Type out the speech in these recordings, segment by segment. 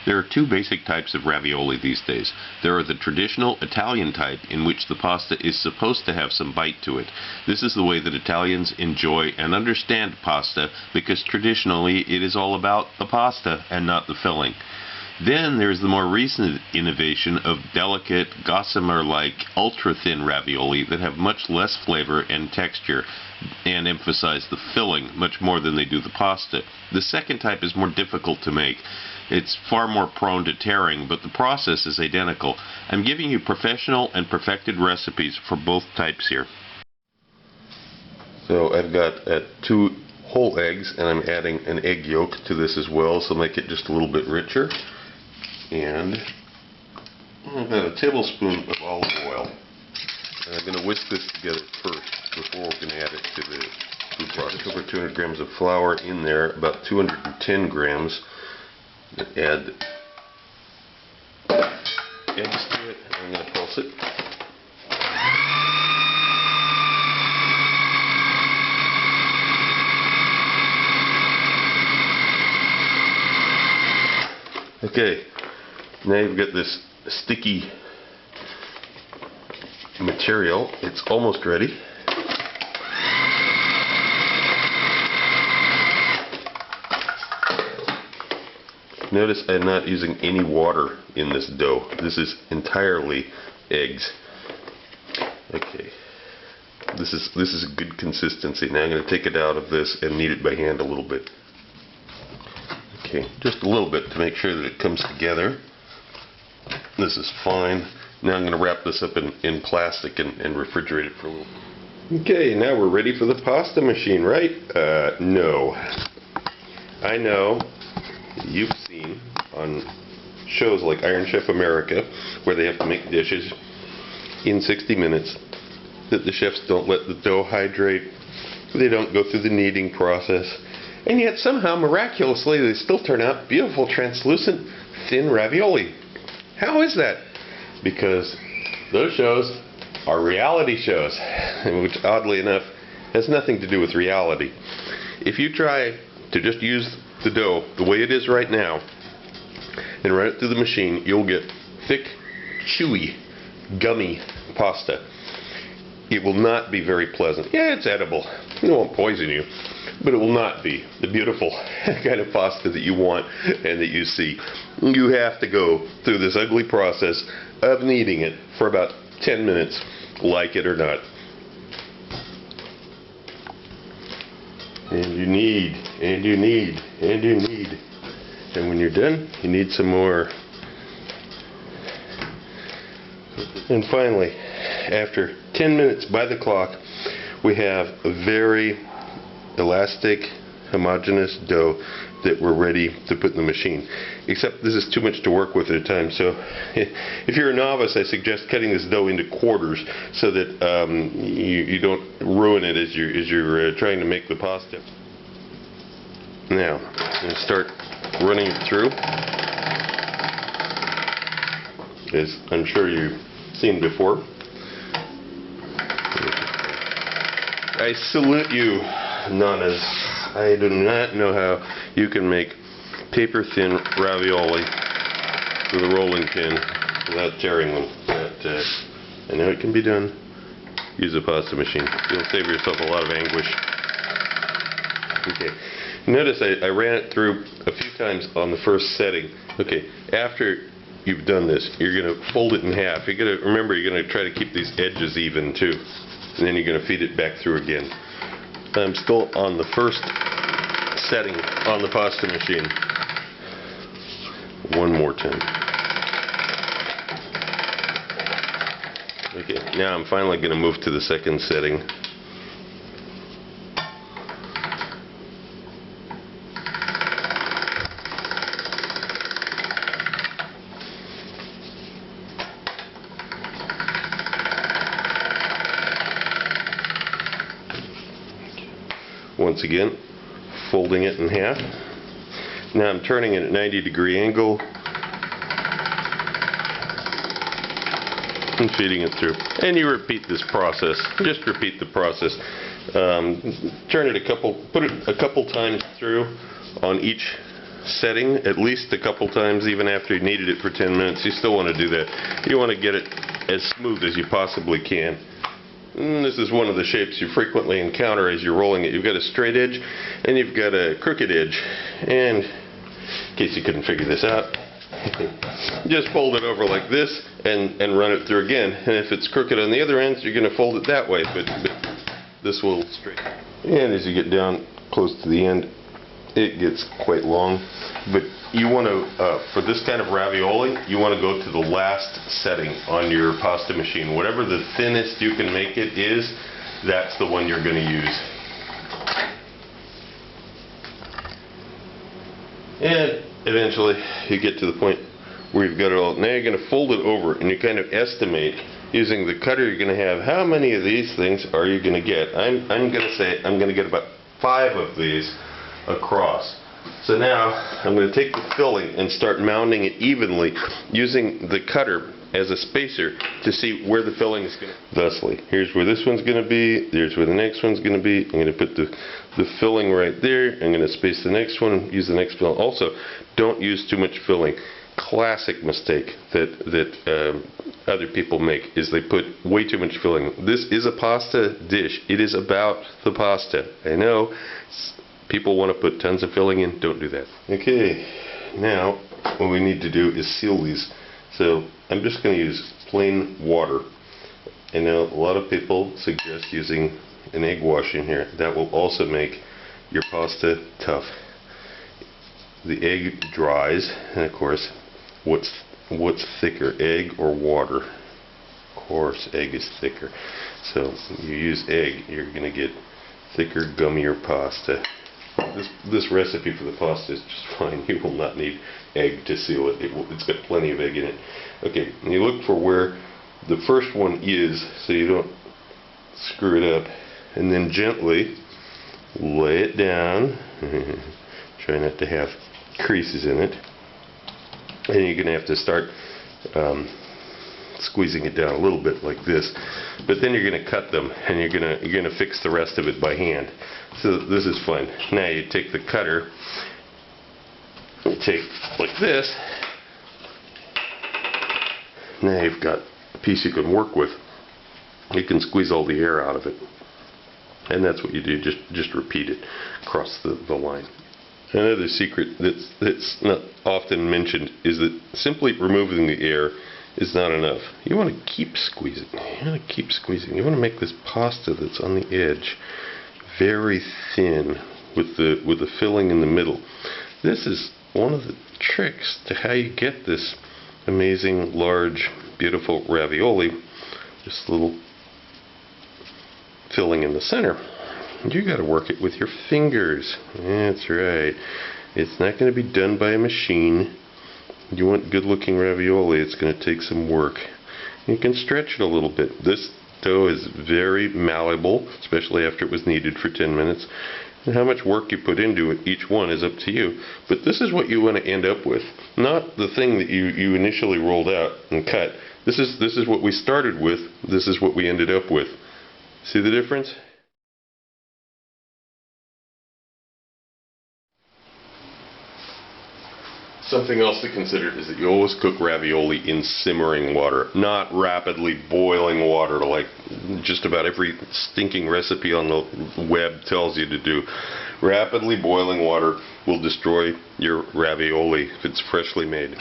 There are two basic types of ravioli these days. There are the traditional Italian type, in which the pasta is supposed to have some bite to it. This is the way that Italians enjoy and understand pasta, because traditionally it is all about the pasta and not the filling. Then there's the more recent innovation of delicate, gossamer-like, ultra-thin ravioli that have much less flavor and texture and emphasize the filling much more than they do the pasta. The second type is more difficult to make. It's far more prone to tearing, but the process is identical. I'm giving you professional and perfected recipes for both types here. So I've got 2 whole eggs, and I'm adding an egg yolk to this as well, so make it just a little bit richer. And I've got a tablespoon of olive oil. And I'm going to whisk this together first before we're going to add it to the food process. Over 200 grams of flour in there, about 210 grams. Add eggs to it, and I'm going to pulse it. Okay, now you've got this sticky material. It's almost ready. Notice I'm not using any water in this dough. This is entirely eggs. Okay, this is a good consistency. Now I'm going to take it out of this and knead it by hand a little bit. Okay, just a little bit to make sure that it comes together. This is fine. Now I'm going to wrap this up in plastic and refrigerate it for a little bit. Okay, now we're ready for the pasta machine, right? No. I know you've seen on shows like Iron Chef America, where they have to make dishes in 60 minutes, that the chefs don't let the dough hydrate, they don't go through the kneading process, and yet somehow, miraculously, they still turn out beautiful, translucent, thin ravioli. How is that? Because those shows are reality shows, which oddly enough has nothing to do with reality. If you try to just use the dough the way it is right now and run it through the machine, you'll get thick, chewy, gummy pasta. It will not be very pleasant. Yeah, it's edible. It won't poison you, but it will not be the beautiful kind of pasta that you want and that you see. You have to go through this ugly process of kneading it for about 10 minutes, like it or not. And you knead, and you knead, and you knead. And when you're done, you need some more. And finally, after 10 minutes by the clock, we have a very elastic, homogeneous dough that we're ready to put in the machine. Except this is too much to work with at a time, so if you're a novice, I suggest cutting this dough into quarters so that you don't ruin it as you're trying to make the pasta. Now, I'm going to start running it through, as I'm sure you've seen before. I salute you, Nanas. I do not know how you can make paper-thin ravioli with a rolling pin without tearing them. But I know it can be done. Use a pasta machine. You'll save yourself a lot of anguish. Okay. Notice I ran it through a few times on the first setting. Okay. After you've done this, you're going to fold it in half. You're going to remember you're going to try to keep these edges even too, and then you're going to feed it back through again. I'm still on the first setting on the pasta machine. One more time. Okay, now I'm finally going to move to the second setting. Once again, folding it in half. Now I'm turning it at a 90-degree angle and feeding it through. And you repeat this process. Just repeat the process. Turn it put it a couple times through on each setting at least a couple times, even after you kneaded it for 10 minutes. You still want to do that. You want to get it as smooth as you possibly can. And this is one of the shapes you frequently encounter as you're rolling it. You've got a straight edge and you've got a crooked edge. And in case you couldn't figure this out, just fold it over like this and run it through again. And if it's crooked on the other ends, you're going to fold it that way, but this will straighten. And as you get down close to the end, it gets quite long. But you want to, for this kind of ravioli, you want to go to the last setting on your pasta machine. Whatever the thinnest you can make it is, that's the one you're going to use. And eventually you get to the point where you've got it all. Now you're going to fold it over and you kind of estimate using the cutter you're going to have how many of these things are you going to get. I'm going to say I'm going to get about 5 of these across. So now I'm going to take the filling and start mounding it evenly using the cutter as a spacer to see where the filling is going to. Thusly, here's where this one's going to be, there's where the next one's going to be. I'm going to put the filling right there. I'm going to space the next one, use the next filling. Also, don't use too much filling. Classic mistake that other people make is they put way too much filling. This is a pasta dish. It is about the pasta. I know people want to put tons of filling in. Don't do that. Okay, now what we need to do is seal these. So I'm just going to use plain water. I know a lot of people suggest using an egg wash in here. That will also make your pasta tough. The egg dries, and of course, what's thicker, egg or water? Of course, egg is thicker. So you use egg, you're going to get thicker, gummier pasta. This recipe for the pasta is just fine. You will not need egg to seal it. It's got plenty of egg in it. Okay, and you look for where the first one is so you don't screw it up. And then gently lay it down. Try not to have creases in it. And you're going to have to start squeezing it down a little bit like this. But then you're going to cut them and you're going to fix the rest of it by hand. So this is fun. Now you take the cutter, take like this. Now you've got a piece you can work with. You can squeeze all the air out of it. And that's what you do. Just repeat it across the line. Another secret that's not often mentioned is that simply removing the air is not enough. You want to keep squeezing. You want to keep squeezing. You want to make this pasta that's on the edge very thin with the filling in the middle. This is one of the tricks to how you get this amazing, large, beautiful ravioli. Just a little filling in the center. You got to work it with your fingers. That's right. It's not going to be done by a machine. You want good looking ravioli, it's going to take some work. You can stretch it a little bit. This dough is very malleable, especially after it was kneaded for 10 minutes. And how much work you put into it, each one is up to you. But this is what you want to end up with. Not the thing that you initially rolled out and cut. This is what we started with. This is what we ended up with. See the difference? Something else to consider is that you always cook ravioli in simmering water, not rapidly boiling water like just about every stinking recipe on the web tells you to do. Rapidly boiling water will destroy your ravioli if it's freshly made.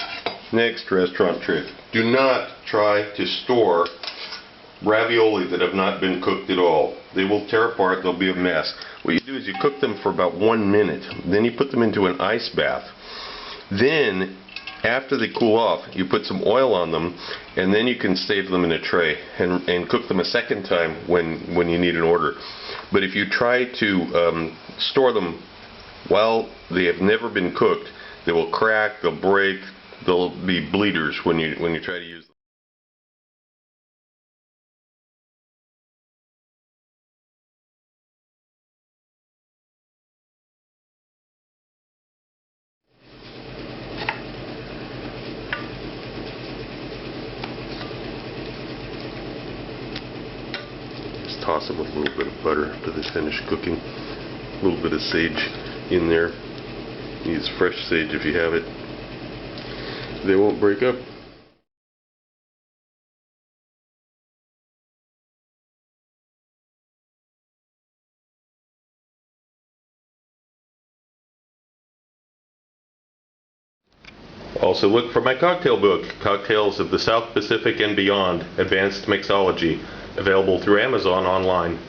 Next restaurant trick. Do not try to store ravioli that have not been cooked at all. They will tear apart, they'll be a mess. What you do is you cook them for about 1 minute, then you put them into an ice bath. Then, after they cool off, you put some oil on them, and then you can save them in a tray and cook them a second time when you need an order. But if you try to store them while they have never been cooked, they will crack, they'll break, they'll be bleeders when you try to use them. Toss them with a little bit of butter after they finish cooking. A little bit of sage in there. Use fresh sage if you have it. They won't break up. Also look for my cocktail book, Cocktails of the South Pacific and Beyond, Advanced Mixology, available through Amazon online.